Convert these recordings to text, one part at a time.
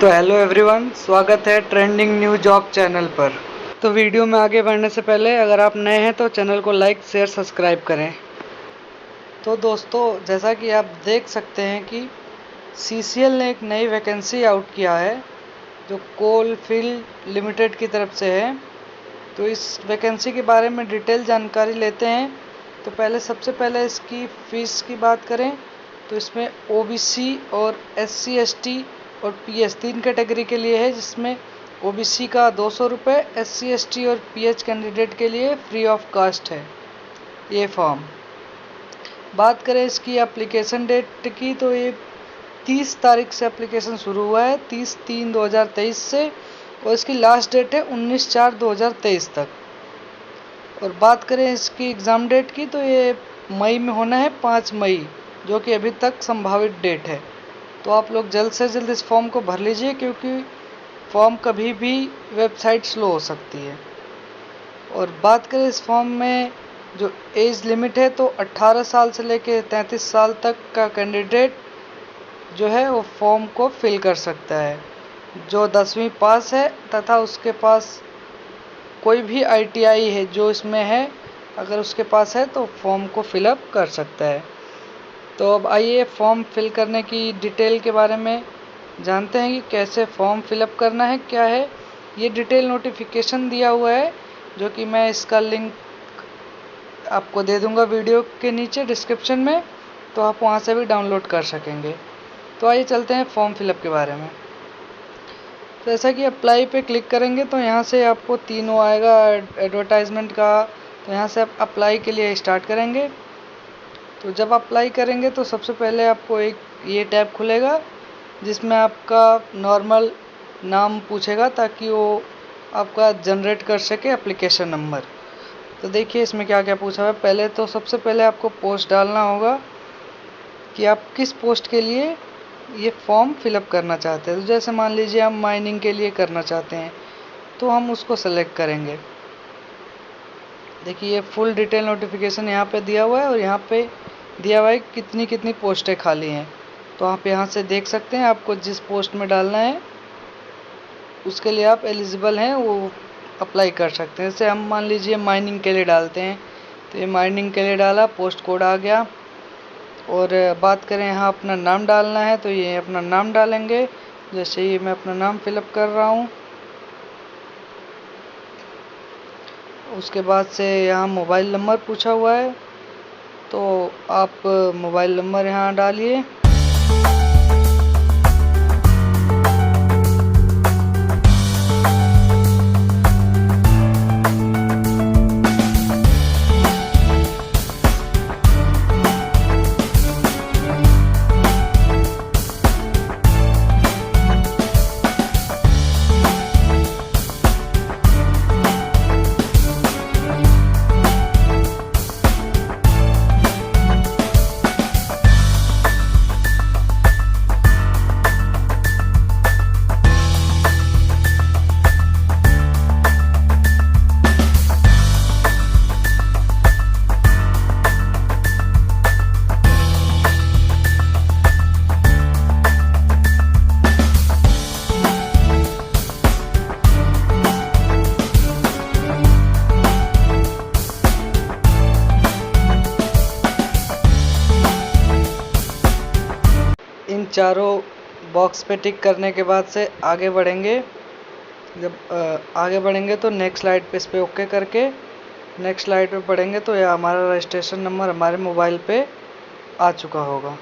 तो hello everyone, स्वागत है ट्रेंडिंग न्यू जॉब चैनल पर। तो वीडियो में आगे बढ़ने से पहले अगर आप नए हैं तो चैनल को लाइक शेयर सब्सक्राइब करें। तो दोस्तों, जैसा कि आप देख सकते हैं कि CCL ने एक नई वैकेंसी आउट किया है जो कोलफील्ड लिमिटेड की तरफ से है। तो इस वैकेंसी के बारे में डिटेल जानकारी लेते हैं। तो सबसे पहले इसकी फ़ीस की बात करें तो इसमें OBC और SC ST और PS 3 कैटेगरी के लिए है, जिसमें OBC का 200 रुपये, SC ST और PH कैंडिडेट के लिए फ्री ऑफ कास्ट है ये फॉर्म। बात करें इसकी एप्लीकेशन डेट की तो ये 30 तारीख से एप्लीकेशन शुरू हुआ है, 30/3/2023 से, और इसकी लास्ट डेट है 19/4/2023 तक। और बात करें इसकी एग्ज़ाम डेट की तो ये मई में होना है, 5 मई, जो कि अभी तक संभावित डेट है। तो आप लोग जल्द से जल्द इस फॉर्म को भर लीजिए, क्योंकि फॉर्म कभी भी वेबसाइट स्लो हो सकती है। और बात करें इस फॉर्म में जो एज लिमिट है तो 18 साल से लेकर 33 साल तक का कैंडिडेट जो है वो फॉर्म को फिल कर सकता है, जो 10वीं पास है तथा उसके पास कोई भी ITI है जो इसमें है, अगर उसके पास है तो फॉर्म को फिलअप कर सकता है। तो अब आइए फॉर्म फिल करने की डिटेल के बारे में जानते हैं कि कैसे फॉर्म फिलअप करना है, क्या है। ये डिटेल नोटिफिकेशन दिया हुआ है, जो कि मैं इसका लिंक आपको दे दूंगा वीडियो के नीचे डिस्क्रिप्शन में, तो आप वहाँ से भी डाउनलोड कर सकेंगे। तो आइए चलते हैं फॉर्म फिलअप के बारे में। तो जैसा कि अप्लाई पे क्लिक करेंगे तो यहाँ से आपको तीनों आएगा एडवर्टाइजमेंट का। तो यहाँ से आप अप्लाई के लिए स्टार्ट करेंगे। तो जब अप्लाई करेंगे तो सबसे पहले आपको एक ये टैब खुलेगा, जिसमें आपका नॉर्मल नाम पूछेगा ताकि वो आपका जनरेट कर सके एप्लीकेशन नंबर। तो देखिए इसमें क्या क्या पूछा हुआ है। पहले तो सबसे पहले आपको पोस्ट डालना होगा कि आप किस पोस्ट के लिए ये फॉर्म फिलअप करना चाहते हैं। तो जैसे मान लीजिए हम माइनिंग के लिए करना चाहते हैं तो हम उसको सेलेक्ट करेंगे। देखिए ये फुल डिटेल नोटिफिकेशन यहाँ पे दिया हुआ है, और यहाँ पे दिया हुआ है कितनी कितनी पोस्टें खाली हैं। तो आप यहाँ से देख सकते हैं आपको जिस पोस्ट में डालना है उसके लिए आप एलिजिबल हैं, वो अप्लाई कर सकते हैं। जैसे हम मान लीजिए माइनिंग के लिए डालते हैं, तो ये माइनिंग के लिए डाला, पोस्ट कोड आ गया। और बात करें यहाँ अपना नाम डालना है तो ये अपना नाम डालेंगे। जैसे ये मैं अपना नाम फिलअप कर रहा हूँ। उसके बाद से यहाँ मोबाइल नंबर पूछा हुआ है, तो आप मोबाइल नंबर यहाँ डालिए। इन चारों बॉक्स पे टिक करने के बाद से आगे बढ़ेंगे। जब आगे बढ़ेंगे तो नेक्स्ट स्लाइड पे इस पे ओके करके नेक्स्ट स्लाइड पे पढ़ेंगे तो यह हमारा रजिस्ट्रेशन नंबर हमारे मोबाइल पे आ चुका होगा।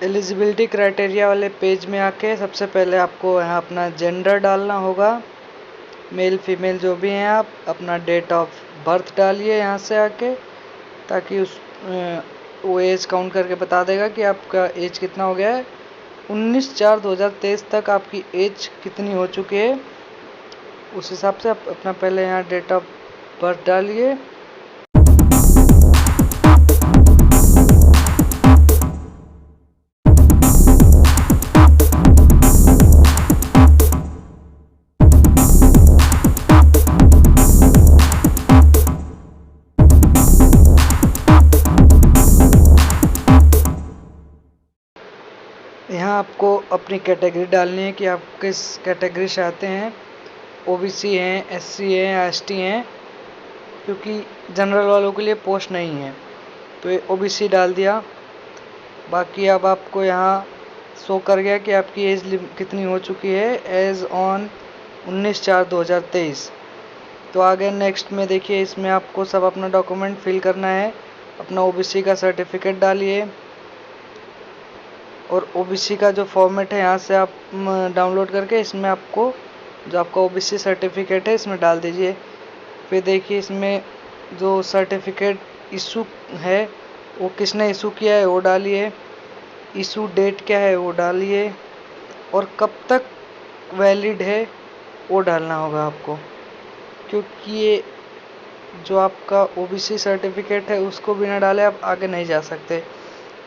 एलिजिबिलिटी क्राइटेरिया वाले पेज में आके सबसे पहले आपको यहाँ अपना जेंडर डालना होगा, मेल फीमेल जो भी हैं आप अपना डेट ऑफ बर्थ डालिए यहाँ से आके, ताकि वो एज काउंट करके बता देगा कि आपका एज कितना हो गया है। 19/4/2023 तक आपकी एज कितनी हो चुकी है, उस हिसाब से आप अपना पहले यहाँ डेट ऑफ बर्थ डालिए। यहाँ आपको अपनी कैटेगरी डालनी है कि आप किस कैटेगरी से आते हैं, ओबीसी हैं, एससी हैं या एसटी हैं, क्योंकि जनरल वालों के लिए पोस्ट नहीं है तो ये ओबीसी डाल दिया। बाकी अब आपको यहाँ शो कर गया कि आपकी एज कितनी हो चुकी है, एज ऑन 19/4/2023। तो आगे नेक्स्ट में देखिए, इसमें आपको सब अपना डॉक्यूमेंट फिल करना है। अपना ओबीसी का सर्टिफिकेट डालिए और ओबीसी का जो फॉर्मेट है यहाँ से आप डाउनलोड करके इसमें आपको जो आपका ओबीसी सर्टिफिकेट है इसमें डाल दीजिए। फिर देखिए इसमें जो सर्टिफिकेट इशू है वो किसने इशू किया है वो डालिए, इशू डेट क्या है वो डालिए और कब तक वैलिड है वो डालना होगा आपको, क्योंकि ये जो आपका ओबीसी सर्टिफिकेट है उसको बिना डाले आप आगे नहीं जा सकते।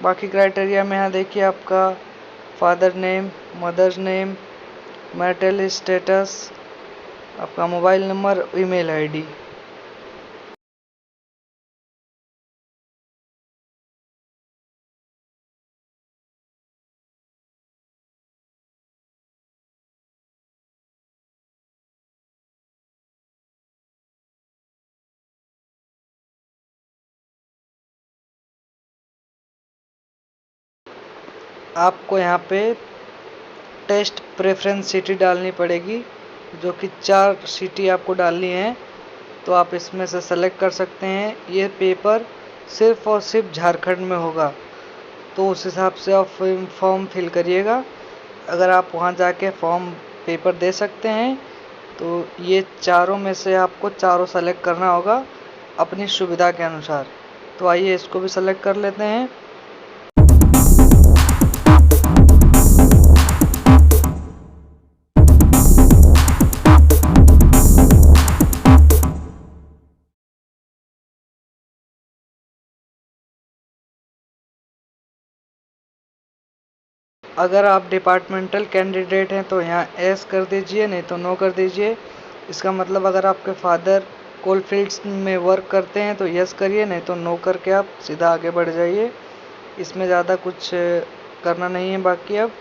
बाकी क्राइटेरिया में यहाँ देखिए आपका father name, mothers name, marital status, आपका मोबाइल नंबर, ईमेल आईडी। आपको यहाँ पे टेस्ट प्रेफरेंस सिटी डालनी पड़ेगी, जो कि 4 सिटी आपको डालनी है। तो आप इसमें से सेलेक्ट कर सकते हैं। ये पेपर सिर्फ और सिर्फ झारखंड में होगा, तो उस हिसाब से आप फॉर्म फिल करिएगा। अगर आप वहाँ जाके फॉर्म पेपर दे सकते हैं तो ये चारों में से आपको चारों सेलेक्ट करना होगा अपनी सुविधा के अनुसार। तो आइए इसको भी सेलेक्ट कर लेते हैं। अगर आप डिपार्टमेंटल कैंडिडेट हैं तो यहाँ एस कर दीजिए, नहीं तो नो कर दीजिए। इसका मतलब अगर आपके फादर कोल फील्ड्स में वर्क करते हैं तो यस करिए, नहीं तो नो करके आप सीधा आगे बढ़ जाइए। इसमें ज़्यादा कुछ करना नहीं है बाकी। अब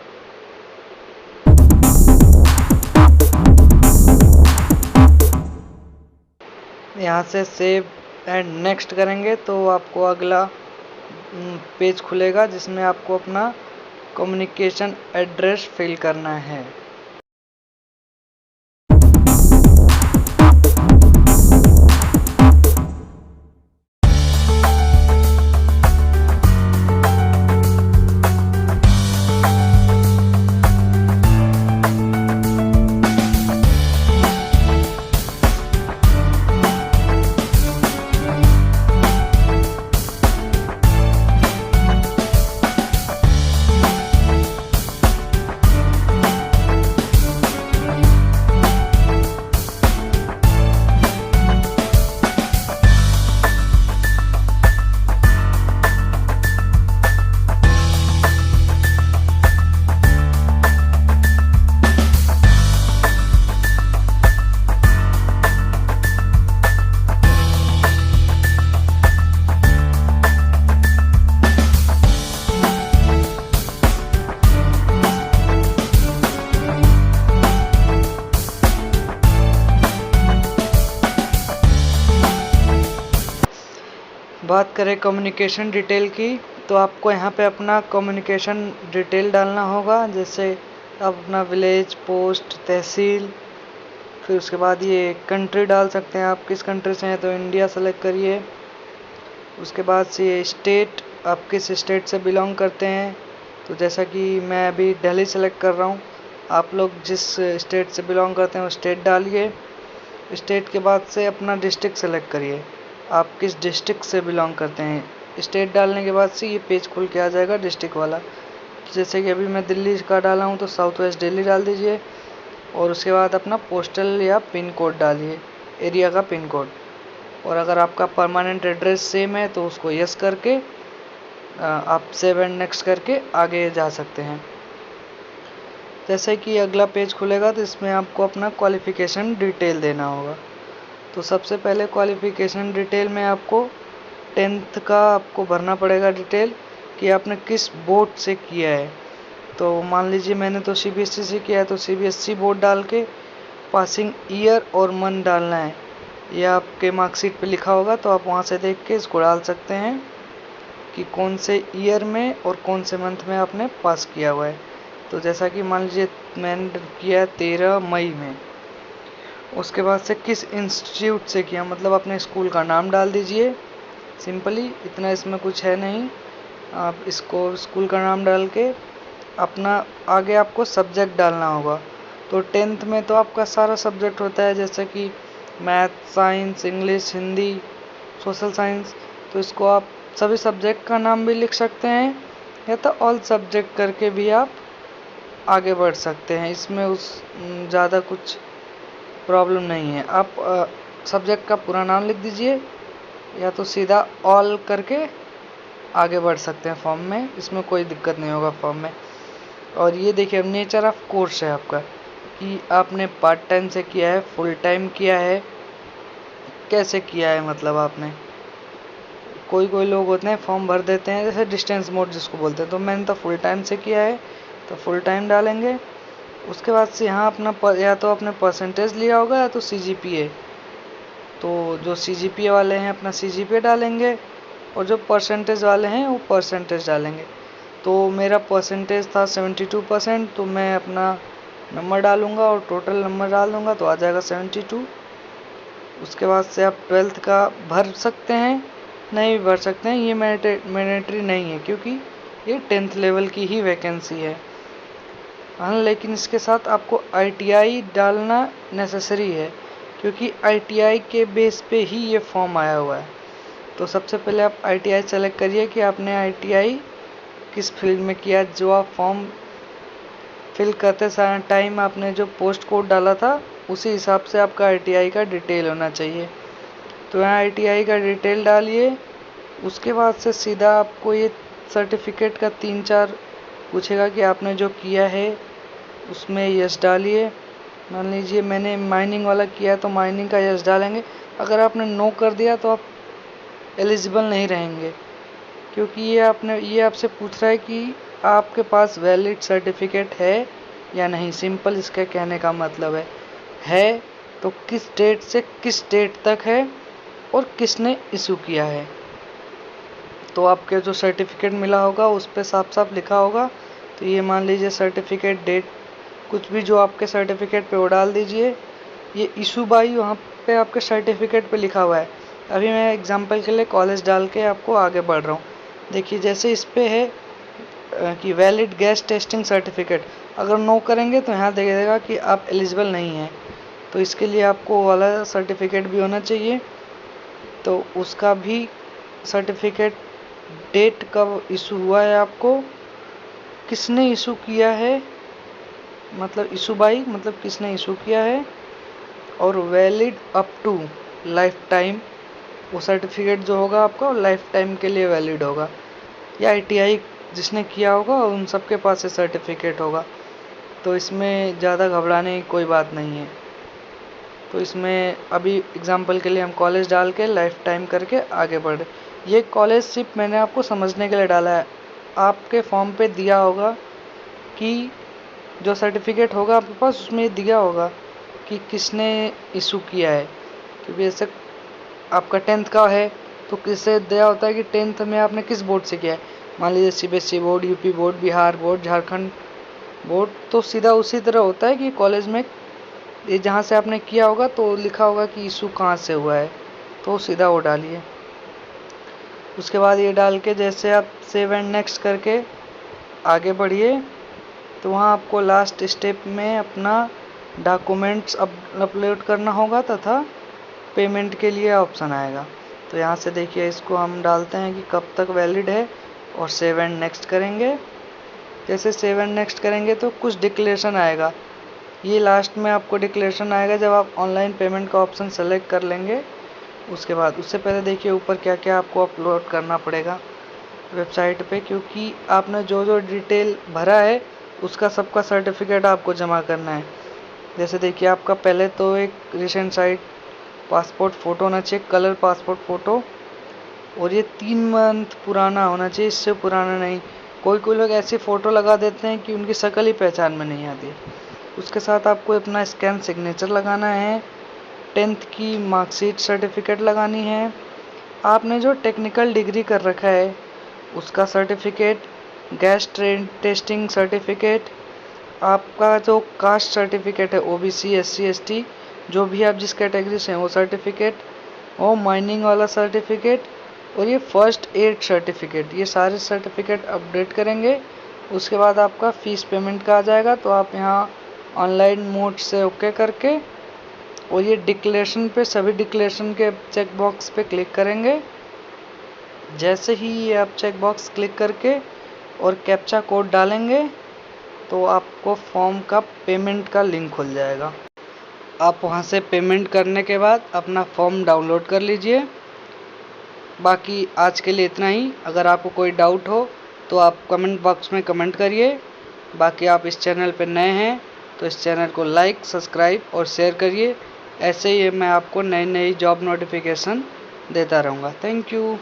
यहाँ से सेव एंड नेक्स्ट करेंगे तो आपको अगला पेज खुलेगा जिसमें आपको अपना कम्युनिकेशन एड्रेस फिल करना है। बात करें कम्युनिकेशन डिटेल की, तो आपको यहाँ पे अपना कम्युनिकेशन डिटेल डालना होगा। जैसे आप अपना विलेज, पोस्ट, तहसील, फिर उसके बाद ये कंट्री डाल सकते हैं, आप किस कंट्री से हैं तो इंडिया सेलेक्ट करिए। उसके बाद से ये स्टेट, आप किस स्टेट से बिलोंग करते हैं तो जैसा कि मैं अभी दिल्ली सेलेक्ट कर रहा हूँ, आप लोग जिस स्टेट से बिलोंग करते हैं वो स्टेट डालिए। स्टेट के बाद से अपना डिस्ट्रिक्ट सेलेक्ट करिए, आप किस डिस्ट्रिक्ट से बिलोंग करते हैं। स्टेट डालने के बाद से ये पेज खुल के आ जाएगा डिस्ट्रिक्ट वाला। जैसे कि अभी मैं दिल्ली का डाला हूँ तो साउथ वेस्ट दिल्ली डाल दीजिए, और उसके बाद अपना पोस्टल या पिन कोड डालिए, एरिया का पिन कोड। और अगर आपका परमानेंट एड्रेस सेम है तो उसको यस करके आप सेव एंड नेक्स्ट करके आगे जा सकते हैं। जैसे कि अगला पेज खुलेगा तो इसमें आपको अपना क्वालिफिकेशन डिटेल देना होगा। तो सबसे पहले क्वालिफिकेशन डिटेल में आपको 10th का आपको भरना पड़ेगा डिटेल कि आपने किस बोर्ड से किया है। तो मान लीजिए मैंने तो CBSE से किया है, तो CBSE बोर्ड डाल के पासिंग ईयर और मंथ डालना है। ये आपके मार्कशीट पे लिखा होगा, तो आप वहाँ से देख के इसको डाल सकते हैं कि कौन से ईयर में और कौन से मंथ में आपने पास किया हुआ है। तो जैसा कि मान लीजिए मैंने किया 13 मई में। उसके बाद से किस इंस्टीट्यूट से किया, मतलब अपने स्कूल का नाम डाल दीजिए सिंपली, इतना इसमें कुछ है नहीं। आप इसको स्कूल का नाम डाल के अपना आगे आपको सब्जेक्ट डालना होगा। तो 10th में तो आपका सारा सब्जेक्ट होता है, जैसे कि math, science, English, Hindi, social science. तो इसको आप सभी सब्जेक्ट का नाम भी लिख सकते हैं, या तो ऑल सब्जेक्ट करके भी आप आगे बढ़ सकते हैं। इसमें ज़्यादा कुछ प्रॉब्लम नहीं है। आप सब्जेक्ट का पूरा नाम लिख दीजिए, या तो सीधा ऑल करके आगे बढ़ सकते हैं फॉर्म में, इसमें कोई दिक्कत नहीं होगा फॉर्म में। और ये देखिए नेचर ऑफ कोर्स है आपका, कि आपने पार्ट टाइम से किया है, फुल टाइम किया है, कैसे किया है, मतलब आपने कोई लोग होते हैं फॉर्म भर देते हैं जैसे डिस्टेंस मोड जिसको बोलते हैं। तो मैंने तो फुल टाइम से किया है, तो फुल टाइम डालेंगे। उसके बाद से यहाँ अपना या तो अपने परसेंटेज लिया होगा या तो CGPA। तो जो CGPA वाले हैं अपना CGPA डालेंगे, और जो परसेंटेज वाले हैं वो परसेंटेज डालेंगे। तो मेरा परसेंटेज था 72%, तो मैं अपना नंबर डालूंगा और टोटल नंबर डाल दूंगा तो आ जाएगा 72। उसके बाद से आप 12th का भर सकते हैं, नहीं भी भर सकते हैं, ये मैंडेटरी नहीं है क्योंकि ये 10th लेवल की ही वैकेंसी है। हाँ, लेकिन इसके साथ आपको ITI डालना नेसेसरी है, क्योंकि ITI के बेस पे ही ये फॉर्म आया हुआ है। तो सबसे पहले आप ITI सेलेक्ट करिए कि आपने ITI किस फील्ड में किया। जो आप फॉर्म फिल करते समय टाइम आपने जो पोस्ट कोड डाला था उसी हिसाब से आपका ITI का डिटेल होना चाहिए। तो यहाँ ITI का डिटेल डालिए। उसके बाद से सीधा आपको ये सर्टिफिकेट का 3-4 पूछेगा कि आपने जो किया है उसमें यस डालिए। मान लीजिए मैंने माइनिंग वाला किया तो माइनिंग का यस डालेंगे। अगर आपने नो कर दिया तो आप एलिजिबल नहीं रहेंगे, क्योंकि ये आपसे पूछ रहा है कि आपके पास वैलिड सर्टिफिकेट है या नहीं। सिंपल इसका कहने का मतलब है तो किस डेट से किस डेट तक है और किसने इशू किया है। तो आपके जो सर्टिफिकेट मिला होगा उस पर साफ साफ लिखा होगा। तो ये मान लीजिए सर्टिफिकेट डेट, कुछ भी जो आपके सर्टिफिकेट पे वो डाल दीजिए। ये इशू बाई वहाँ पे आपके सर्टिफिकेट पे लिखा हुआ है। अभी मैं एग्जांपल के लिए कॉलेज डाल के आपको आगे बढ़ रहा हूँ। देखिए जैसे इस पे है कि वैलिड गैस टेस्टिंग सर्टिफिकेट, अगर नो करेंगे तो यहाँ देगा कि आप एलिजिबल नहीं हैं। तो इसके लिए आपको वाला सर्टिफिकेट भी होना चाहिए। तो उसका भी सर्टिफिकेट, डेट कब इशू हुआ है, आपको किसने इशू किया है, मतलब इशू बाई मतलब किसने इशू किया है, और valid up to life time. वो सर्टिफिकेट जो होगा आपका लाइफ टाइम के लिए वैलिड होगा, या ITI जिसने किया होगा उन सबके पास ये सर्टिफिकेट होगा। तो इसमें ज़्यादा घबराने की कोई बात नहीं है। तो इसमें अभी एग्जांपल के लिए हम कॉलेज डाल के लाइफ टाइम करके आगे बढ़े। ये कॉलेज सिर्फ मैंने आपको समझने के लिए डाला है। आपके फॉर्म पे दिया होगा कि जो सर्टिफिकेट होगा आपके पास उसमें ये दिया होगा कि किसने इशू किया है। क्योंकि जैसे आपका 10th का है तो किससे दिया होता है कि 10th में आपने किस बोर्ड से किया है। मान लीजिए CBSE board, UP board, Bihar board, Jharkhand board. तो सीधा उसी तरह होता है कि कॉलेज में ये जहाँ से आपने किया होगा तो लिखा होगा कि इशू कहाँ से हुआ है, तो सीधा वो डालिए। उसके बाद ये डाल के जैसे आप सेव एंड नेक्स्ट करके आगे बढ़िए तो वहाँ आपको लास्ट स्टेप में अपना डॉक्यूमेंट्स अपलोड करना होगा तथा पेमेंट के लिए ऑप्शन आएगा। तो यहाँ से देखिए इसको हम डालते हैं कि कब तक वैलिड है और सेव एंड नेक्स्ट करेंगे। जैसे सेव एंड नेक्स्ट करेंगे तो कुछ डिक्लेरेशन आएगा, ये लास्ट में आपको डिक्लेरेशन आएगा जब आप ऑनलाइन पेमेंट का ऑप्शन सेलेक्ट कर लेंगे। उसके बाद उससे पहले देखिए ऊपर क्या क्या आपको अपलोड करना पड़ेगा वेबसाइट पे, क्योंकि आपने जो जो डिटेल भरा है उसका सबका सर्टिफिकेट आपको जमा करना है। जैसे देखिए आपका पहले तो एक रिसेंट साइट पासपोर्ट फ़ोटो होना चाहिए, कलर पासपोर्ट फ़ोटो, और ये 3 मंथ पुराना होना चाहिए, इससे पुराना नहीं। कोई लोग ऐसी फ़ोटो लगा देते हैं कि उनकी शक्ल ही पहचान में नहीं आती। उसके साथ आपको अपना स्कैन सिग्नेचर लगाना है, 10th की मार्कशीट सर्टिफिकेट लगानी है, आपने जो टेक्निकल डिग्री कर रखा है उसका सर्टिफिकेट, गैस टेस्टिंग सर्टिफिकेट, आपका जो कास्ट सर्टिफिकेट है OBC SC ST जो भी आप जिस कैटेगरी से हैं वो सर्टिफिकेट, और माइनिंग वाला सर्टिफिकेट, और ये फर्स्ट एड सर्टिफिकेट, ये सारे सर्टिफिकेट अपडेट करेंगे। उसके बाद आपका फ़ीस पेमेंट का आ जाएगा, तो आप यहाँ ऑनलाइन मोड से ओके करके और ये डिक्लेरेशन पे सभी डिक्लेरेशन के चेक बॉक्स पे क्लिक करेंगे। जैसे ही ये आप चेक बॉक्स क्लिक करके और कैप्चा कोड डालेंगे तो आपको फॉर्म का पेमेंट का लिंक खुल जाएगा। आप वहां से पेमेंट करने के बाद अपना फॉर्म डाउनलोड कर लीजिए। बाकी आज के लिए इतना ही। अगर आपको कोई डाउट हो तो आप कमेंट बॉक्स में कमेंट करिए। बाकी आप इस चैनल पर नए हैं तो इस चैनल को लाइक, सब्सक्राइब और शेयर करिए। ऐसे ही मैं आपको नई नई जॉब नोटिफिकेशन देता रहूँगा। Thank you.